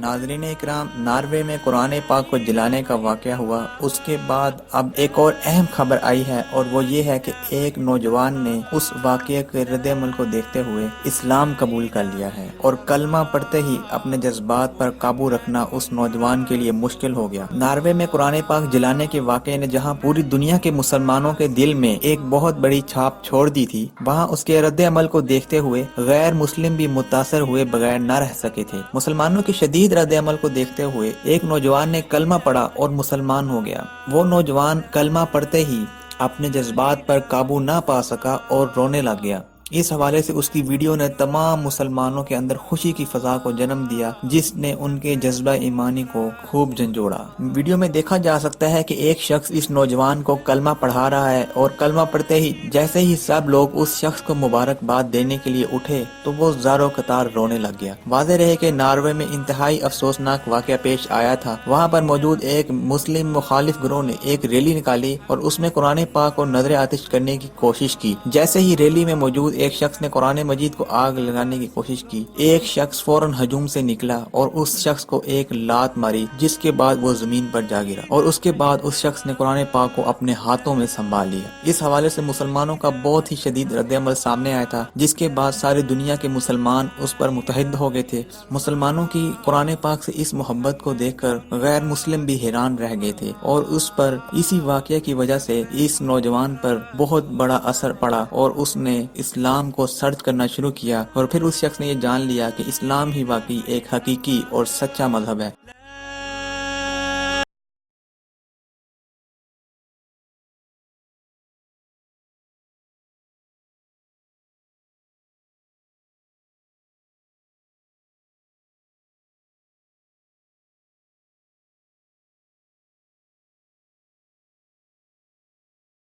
ناظرین اکرام، ناروے میں قرآن پاک کو جلانے کا واقعہ ہوا۔ اس کے بعد اب ایک اور اہم خبر آئی ہے، اور وہ یہ ہے کہ ایک نوجوان نے اس واقعے کے رد عمل کو دیکھتے ہوئے اسلام قبول کر لیا ہے، اور کلمہ پڑھتے ہی اپنے جذبات پر قابو رکھنا اس نوجوان کے لیے مشکل ہو گیا۔ ناروے میں قرآن پاک جلانے کے واقعے نے جہاں پوری دنیا کے مسلمانوں کے دل میں ایک بہت بڑی چھاپ چھوڑ دی تھی، وہاں اس کے رد عمل کو دیکھتے ہوئے غیر مسلم بھی متاثر ہوئے بغیر نہ رہ سکے تھے۔ مسلمانوں کی شدید رد عمل کو دیکھتے ہوئے ایک نوجوان نے کلمہ پڑھا اور مسلمان ہو گیا۔ وہ نوجوان کلمہ پڑھتے ہی اپنے جذبات پر قابو نہ پا سکا اور رونے لگ گیا۔ اس حوالے سے اس کی ویڈیو نے تمام مسلمانوں کے اندر خوشی کی فضا کو جنم دیا، جس نے ان کے جذبہ ایمانی کو خوب جھنجھوڑا۔ ویڈیو میں دیکھا جا سکتا ہے کہ ایک شخص اس نوجوان کو کلمہ پڑھا رہا ہے، اور کلمہ پڑھتے ہی جیسے ہی سب لوگ اس شخص کو مبارکباد دینے کے لیے اٹھے تو وہ زاروں قطار رونے لگ گیا۔ واضح رہے کہ ناروے میں انتہائی افسوسناک واقعہ پیش آیا تھا۔ وہاں پر موجود ایک مسلم مخالف گروہ نے ایک ریلی نکالی اور اس میں قرآن پاک کو نظر آتش کرنے کی کوشش کی۔ جیسے ہی ریلی میں موجود ایک شخص نے قرآن مجید کو آگ لگانے کی کوشش کی، ایک شخص فوراً ہجوم سے نکلا اور اس شخص کو ایک لات ماری، جس کے بعد وہ زمین پر جا گرا، اور اس کے بعد اس شخص نے قرآن پاک کو اپنے ہاتھوں میں سنبھال لیا۔ اس حوالے سے مسلمانوں کا بہت ہی شدید رد عمل سامنے آیا تھا، جس کے بعد ساری دنیا کے مسلمان اس پر متحد ہو گئے تھے۔ مسلمانوں کی قرآن پاک سے اس محبت کو دیکھ کر غیر مسلم بھی حیران رہ گئے تھے، اور اس پر اسی واقعے کی وجہ سے اس نوجوان پر بہت بڑا اثر پڑا، اور اس نے اسلام کو سرچ کرنا شروع کیا، اور پھر اس شخص نے یہ جان لیا کہ اسلام ہی واقعی ایک حقیقی اور سچا مذہب ہے۔